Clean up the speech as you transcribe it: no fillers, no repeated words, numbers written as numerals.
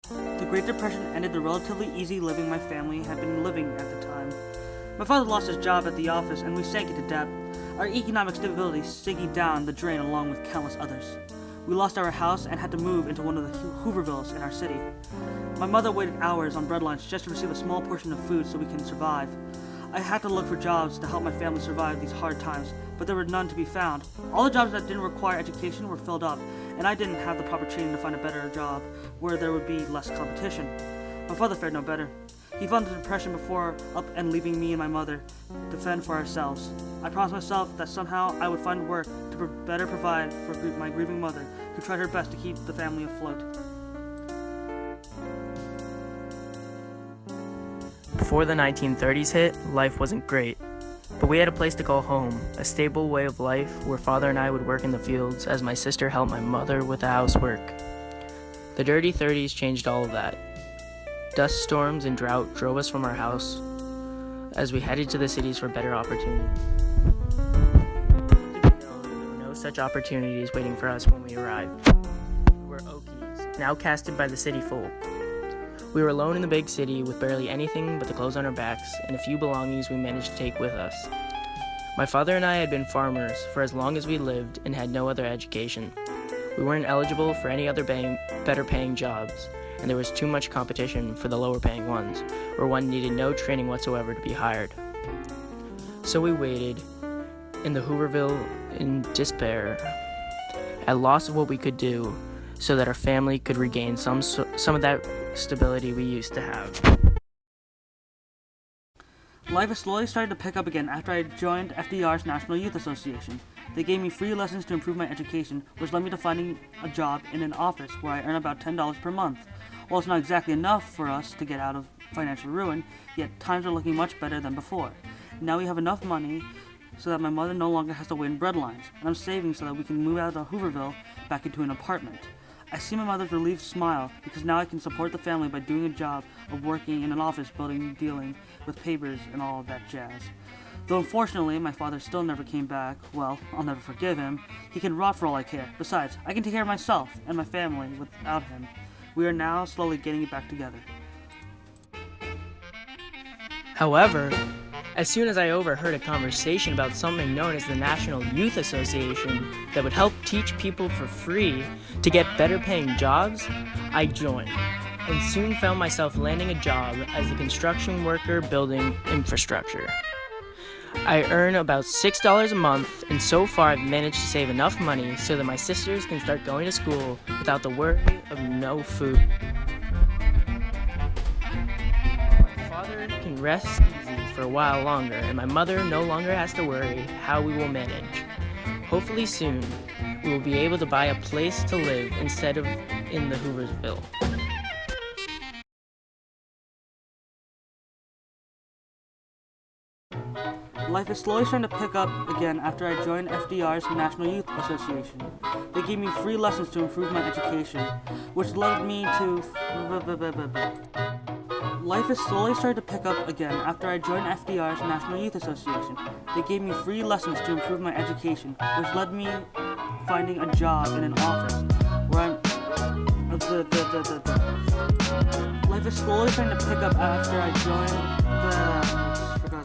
The Great Depression ended the relatively easy living my family had been living at the time. My father lost his job at the office and we sank into debt, our economic stability sinking down the drain along with countless others. We lost our house and had to move into one of the Hoovervilles in our city. My mother waited hours on breadlines just to receive a small portion of food so we can survive. I had to look for jobs to help my family survive these hard times, but there were none to be found. All the jobs that didn't require education were filled up, and I didn't have the proper training to find a better job where there would be less competition. My father fared no better. He fought the depression before up and leaving me and my mother to fend for ourselves. I promised myself that somehow I would find work to better provide for my grieving mother, who tried her best to keep the family afloat. Before the 1930s hit, life wasn't great. But we had a place to call home, a stable way of life where Father and I would work in the fields as my sister helped my mother with the housework. The dirty 30s changed all of that. Dust storms and drought drove us from our house as we headed to the cities for better opportunities. There were no such opportunities waiting for us when we arrived. We were Okies, now casted by the city folk. We were alone in the big city with barely anything but the clothes on our backs and a few belongings we managed to take with us. My father and I had been farmers for as long as we lived and had no other education. We weren't eligible for any other better paying jobs, and there was too much competition for the lower paying ones, where one needed no training whatsoever to be hired. So we waited in the Hooverville in despair, at loss of what we could do so that our family could regain some of that stability we used to have. Life has slowly started to pick up again after I joined FDR's National Youth Association. They gave me free lessons to improve my education, which led me to finding a job in an office where I earn about $10 per month. While it's not exactly enough for us to get out of financial ruin, yet times are looking much better than before. Now we have enough money so that my mother no longer has to wait in bread lines, and I'm saving so that we can move out of Hooverville back into an apartment. I see my mother's relieved smile because now I can support the family by doing a job of working in an office building, dealing with papers and all of that jazz. Though unfortunately my father still never came back, well, I'll never forgive him. He can rot for all I care. Besides, I can take care of myself and my family without him. We are now slowly getting it back together. However, as soon as I overheard a conversation about something known as the National Youth Association that would help teach people for free to get better paying jobs, I joined, and soon found myself landing a job as a construction worker building infrastructure. I earn about $6 a month, and so far I've managed to save enough money so that my sisters can start going to school without the worry of no food. My father can rest easy for a while longer, and my mother no longer has to worry how we will manage. Hopefully soon, we will be able to buy a place to live instead of in the Hooverville. Life is slowly starting to pick up again after I joined FDR's National Youth Association. They gave me free lessons to improve my education, which led me to... Life is slowly starting to pick up again after I joined FDR's National Youth Association. They gave me free lessons to improve my education, which led me finding a job in an office where I'm... Life is slowly starting to pick up after I joined the...